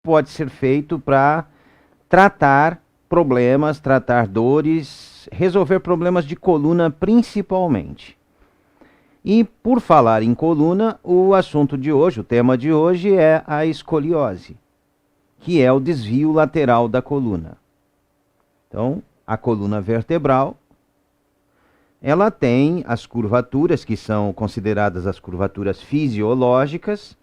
pode ser feito para tratar problemas, tratar dores, resolver problemas de coluna principalmente. E por falar em coluna, o assunto de hoje, o tema de hoje é a escoliose, que é o desvio lateral da coluna. Então, a coluna vertebral, ela tem as curvaturas, que são consideradas as curvaturas fisiológicas,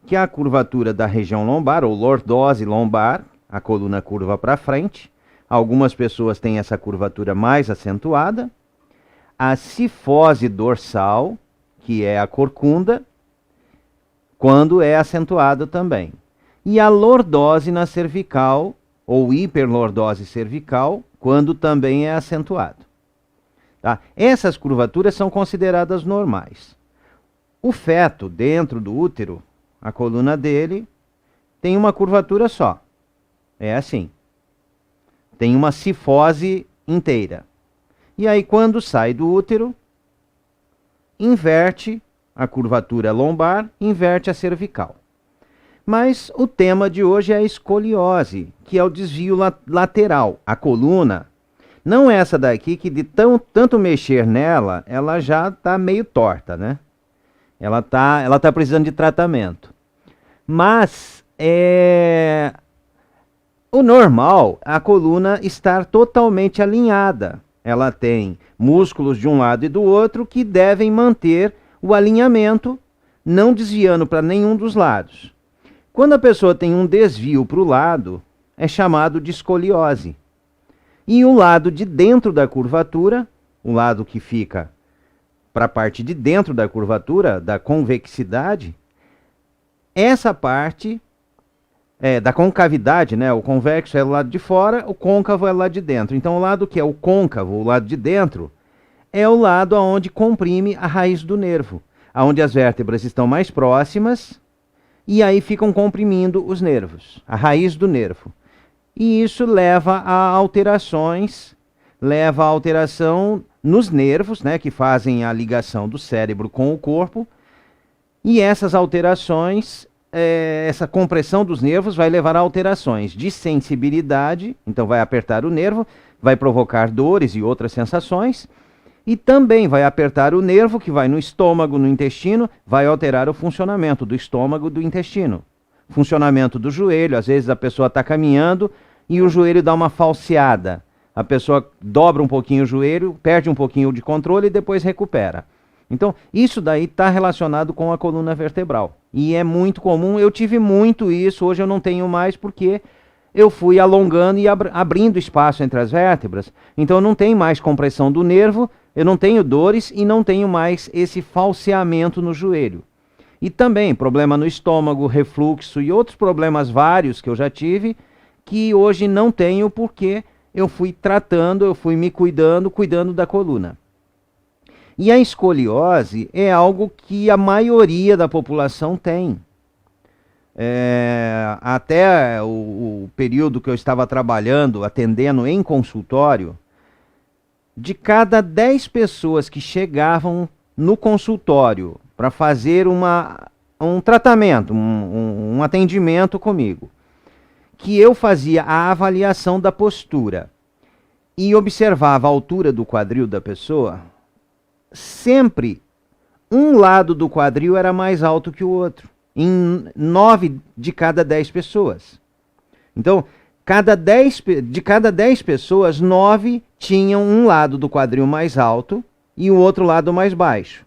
que é a curvatura da região lombar, ou lordose lombar, a coluna curva para frente. Algumas pessoas têm essa curvatura mais acentuada. A cifose dorsal, que é a corcunda, quando é acentuada também. E a lordose na cervical, ou hiperlordose cervical, quando também é acentuado. Tá? Essas curvaturas são consideradas normais. O feto dentro do útero, a coluna dele, tem uma curvatura só. É assim. Tem uma cifose inteira. E aí, quando sai do útero, inverte a curvatura lombar, inverte a cervical. Mas o tema de hoje é a escoliose, que é o desvio lateral. A coluna, não essa daqui, que de tanto mexer nela, ela já está meio torta, né? Ela tá precisando de tratamento. Mas o normal, a coluna estar totalmente alinhada. Ela tem músculos de um lado e do outro que devem manter o alinhamento, não desviando para nenhum dos lados. Quando a pessoa tem um desvio para o lado, é chamado de escoliose. E o lado de dentro da curvatura, o lado que fica para a parte de dentro da curvatura, da convexidade, essa parte da concavidade, né? O convexo é o lado de fora, o côncavo é o lado de dentro. Então, o lado que é o côncavo, o lado de dentro, é o lado onde comprime a raiz do nervo, onde as vértebras estão mais próximas e aí ficam comprimindo os nervos, a raiz do nervo. E isso leva a alterações, leva a alteração nos nervos, né, que fazem a ligação do cérebro com o corpo. E essas alterações, essa compressão dos nervos vai levar a alterações de sensibilidade, então vai apertar o nervo, vai provocar dores e outras sensações, e também vai apertar o nervo que vai no estômago, no intestino, vai alterar o funcionamento do estômago e do intestino. Funcionamento do joelho, às vezes a pessoa está caminhando e o joelho dá uma falseada. A pessoa dobra um pouquinho o joelho, perde um pouquinho de controle e depois recupera. Então, isso daí está relacionado com a coluna vertebral. E é muito comum, eu tive muito isso, hoje eu não tenho mais porque eu fui alongando e abrindo espaço entre as vértebras. Então não tem mais compressão do nervo, eu não tenho dores e não tenho mais esse falseamento no joelho. E também problema no estômago, refluxo e outros problemas vários que eu já tive, que hoje não tenho porque eu fui tratando, eu fui me cuidando da coluna. E a escoliose é algo que a maioria da população tem. Até o período que eu estava trabalhando, atendendo em consultório, de cada 10 pessoas que chegavam no consultório para fazer um tratamento, um atendimento comigo, que eu fazia a avaliação da postura e observava a altura do quadril da pessoa, sempre um lado do quadril era mais alto que o outro, em 9 de cada 10 pessoas. Então, de cada 10 pessoas, 9 tinham um lado do quadril mais alto e o outro lado mais baixo.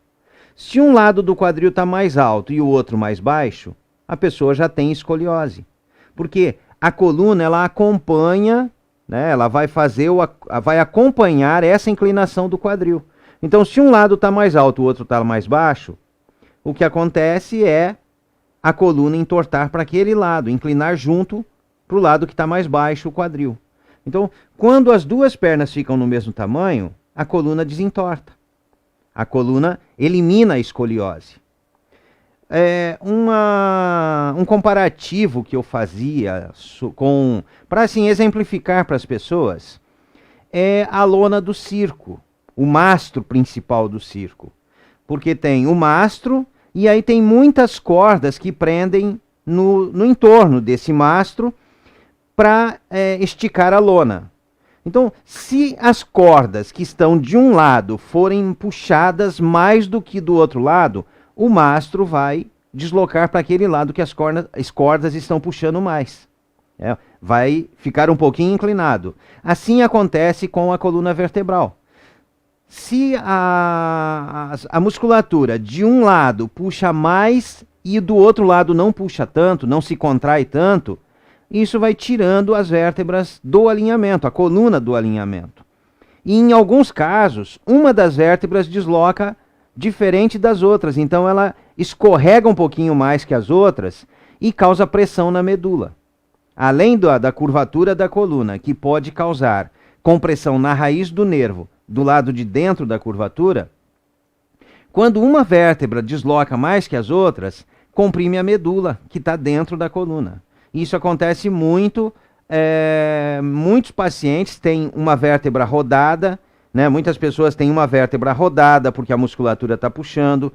Se um lado do quadril está mais alto e o outro mais baixo, a pessoa já tem escoliose. Porque a coluna, ela acompanha, né, ela vai acompanhar essa inclinação do quadril. Então, se um lado está mais alto e o outro está mais baixo, o que acontece é a coluna entortar para aquele lado, inclinar junto para o lado que está mais baixo, o quadril. Então, quando as duas pernas ficam no mesmo tamanho, a coluna desentorta. A coluna elimina a escoliose. Um comparativo que eu fazia para assim, exemplificar para as pessoas é a lona do circo, o mastro principal do circo. Porque tem o mastro e aí tem muitas cordas que prendem no entorno desse mastro para esticar a lona. Então, se as cordas que estão de um lado forem puxadas mais do que do outro lado, o mastro vai deslocar para aquele lado que as cordas estão puxando mais. Vai ficar um pouquinho inclinado. Assim acontece com a coluna vertebral. Se a musculatura de um lado puxa mais e do outro lado não puxa tanto, não se contrai tanto, isso vai tirando as vértebras do alinhamento, a coluna do alinhamento. E em alguns casos, uma das vértebras desloca diferente das outras, então ela escorrega um pouquinho mais que as outras e causa pressão na medula. Além da curvatura da coluna, que pode causar compressão na raiz do nervo, do lado de dentro da curvatura, quando uma vértebra desloca mais que as outras, comprime a medula, que está dentro da coluna. Isso acontece muito, muitos pacientes têm uma vértebra rodada, né? Muitas pessoas têm uma vértebra rodada porque a musculatura está puxando,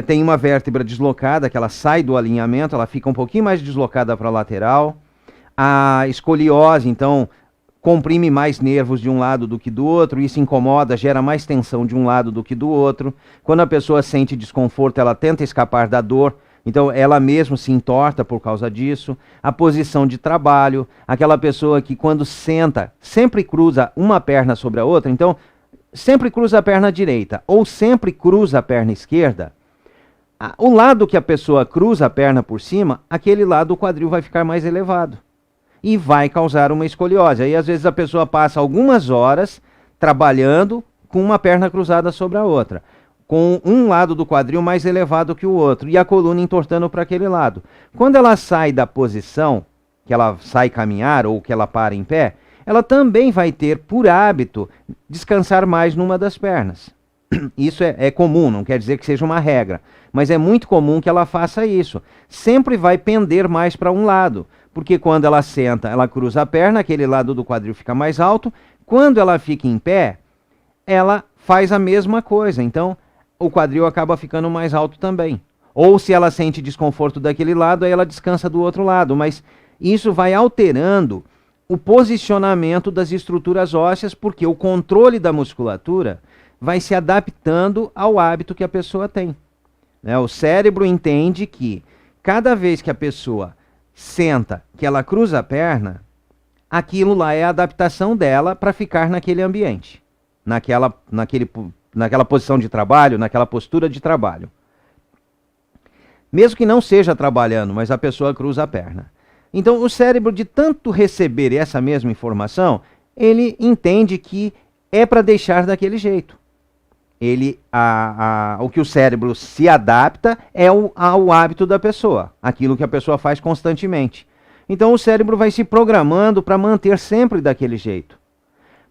tem uma vértebra deslocada, que ela sai do alinhamento, ela fica um pouquinho mais deslocada para a lateral. A escoliose, então, comprime mais nervos de um lado do que do outro, isso incomoda, gera mais tensão de um lado do que do outro. Quando a pessoa sente desconforto, ela tenta escapar da dor, então ela mesma se entorta por causa disso. A posição de trabalho, aquela pessoa que quando senta, sempre cruza uma perna sobre a outra, então sempre cruza a perna direita ou sempre cruza a perna esquerda, o lado que a pessoa cruza a perna por cima, aquele lado do quadril vai ficar mais elevado e vai causar uma escoliose. Aí às vezes a pessoa passa algumas horas trabalhando com uma perna cruzada sobre a outra, com um lado do quadril mais elevado que o outro e a coluna entortando para aquele lado. Quando ela sai da posição, que ela sai caminhar ou que ela para em pé, ela também vai ter por hábito descansar mais numa das pernas. Isso é comum, não quer dizer que seja uma regra, mas é muito comum que ela faça isso. Sempre vai pender mais para um lado, porque quando ela senta, ela cruza a perna, aquele lado do quadril fica mais alto. Quando ela fica em pé, ela faz a mesma coisa, então o quadril acaba ficando mais alto também. Ou se ela sente desconforto daquele lado, aí ela descansa do outro lado, mas isso vai alterando o posicionamento das estruturas ósseas, porque o controle da musculatura vai se adaptando ao hábito que a pessoa tem. O cérebro entende que cada vez que a pessoa senta, que ela cruza a perna, aquilo lá é a adaptação dela para ficar naquele ambiente, naquela posição de trabalho, naquela postura de trabalho. Mesmo que não seja trabalhando, mas a pessoa cruza a perna. Então, o cérebro, de tanto receber essa mesma informação, ele entende que é para deixar daquele jeito. O que o cérebro se adapta é ao hábito da pessoa, aquilo que a pessoa faz constantemente. Então o cérebro vai se programando para manter sempre daquele jeito.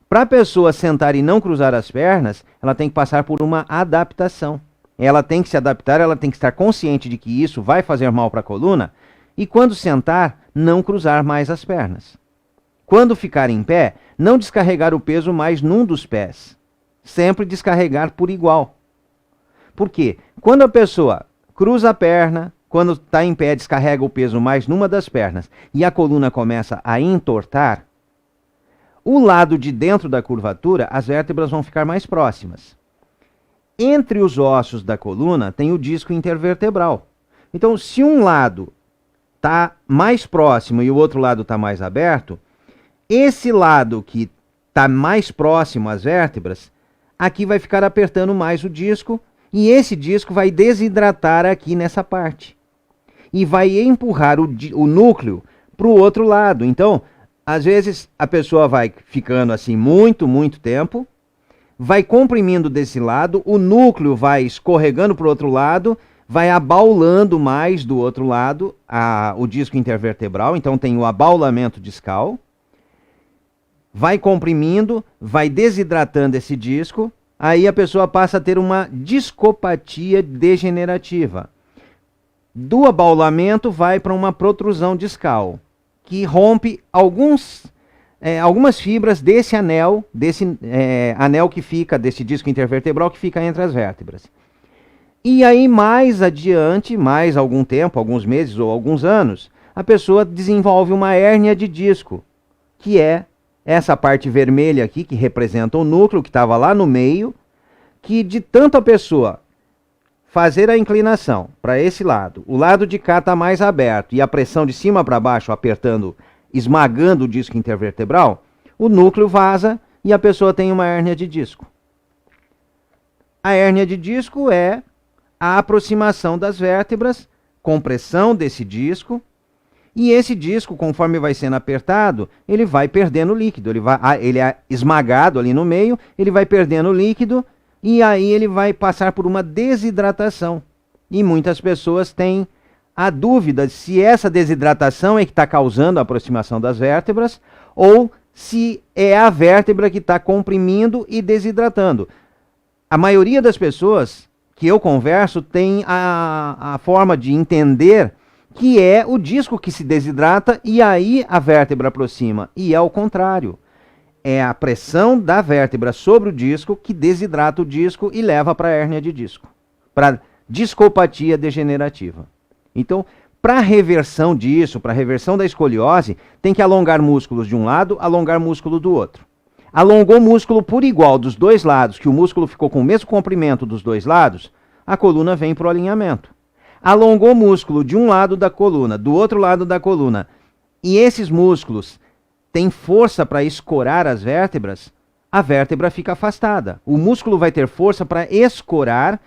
Para a pessoa sentar e não cruzar as pernas, ela tem que passar por uma adaptação. Ela tem que se adaptar, ela tem que estar consciente de que isso vai fazer mal para a coluna e quando sentar, não cruzar mais as pernas. Quando ficar em pé, não descarregar o peso mais num dos pés. Sempre descarregar por igual. Por quê? Quando a pessoa cruza a perna, quando está em pé, descarrega o peso mais numa das pernas e a coluna começa a entortar, o lado de dentro da curvatura, as vértebras vão ficar mais próximas. Entre os ossos da coluna tem o disco intervertebral. Então, se um lado está mais próximo e o outro lado está mais aberto, esse lado que está mais próximo às vértebras, aqui vai ficar apertando mais o disco e esse disco vai desidratar aqui nessa parte. E vai empurrar o núcleo para o outro lado. Então, às vezes a pessoa vai ficando assim muito tempo, vai comprimindo desse lado, o núcleo vai escorregando para o outro lado, vai abaulando mais do outro lado o disco intervertebral, então tem o abaulamento discal. Vai comprimindo, vai desidratando esse disco, aí a pessoa passa a ter uma discopatia degenerativa. Do abaulamento vai para uma protrusão discal, que rompe algumas fibras desse anel que fica, desse disco intervertebral que fica entre as vértebras. E aí, mais adiante, mais algum tempo, alguns meses ou alguns anos, a pessoa desenvolve uma hérnia de disco, que é essa parte vermelha aqui, que representa o núcleo, que estava lá no meio, que de tanto a pessoa fazer a inclinação para esse lado, o lado de cá está mais aberto e a pressão de cima para baixo apertando, esmagando o disco intervertebral, o núcleo vaza e a pessoa tem uma hérnia de disco. A hérnia de disco é a aproximação das vértebras, compressão desse disco, e esse disco, conforme vai sendo apertado, ele vai perdendo líquido, ele é esmagado ali no meio, ele vai perdendo líquido, e aí ele vai passar por uma desidratação. E muitas pessoas têm a dúvida se essa desidratação é que está causando a aproximação das vértebras, ou se é a vértebra que está comprimindo e desidratando. A maioria das pessoas que eu converso tem a forma de entender que é o disco que se desidrata e aí a vértebra aproxima. E é o contrário. É a pressão da vértebra sobre o disco que desidrata o disco e leva para a hérnia de disco, para discopatia degenerativa. Então, para reversão disso, para reversão da escoliose, tem que alongar músculos de um lado, alongar músculo do outro. Alongou o músculo por igual dos dois lados, que o músculo ficou com o mesmo comprimento dos dois lados, a coluna vem para o alinhamento. Alongou o músculo de um lado da coluna, do outro lado da coluna, e esses músculos têm força para escorar as vértebras, a vértebra fica afastada. O músculo vai ter força para escorar,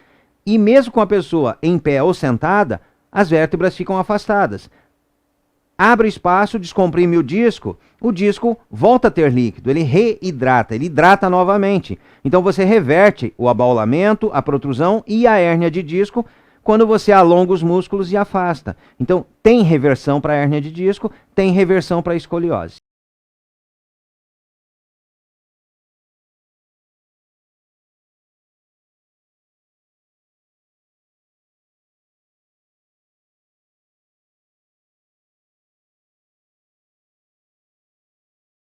e mesmo com a pessoa em pé ou sentada, as vértebras ficam afastadas. Abre espaço, descomprime o disco volta a ter líquido, ele reidrata, ele hidrata novamente. Então você reverte o abaulamento, a protrusão e a hérnia de disco quando você alonga os músculos e afasta. Então tem reversão para a hérnia de disco, tem reversão para a escoliose.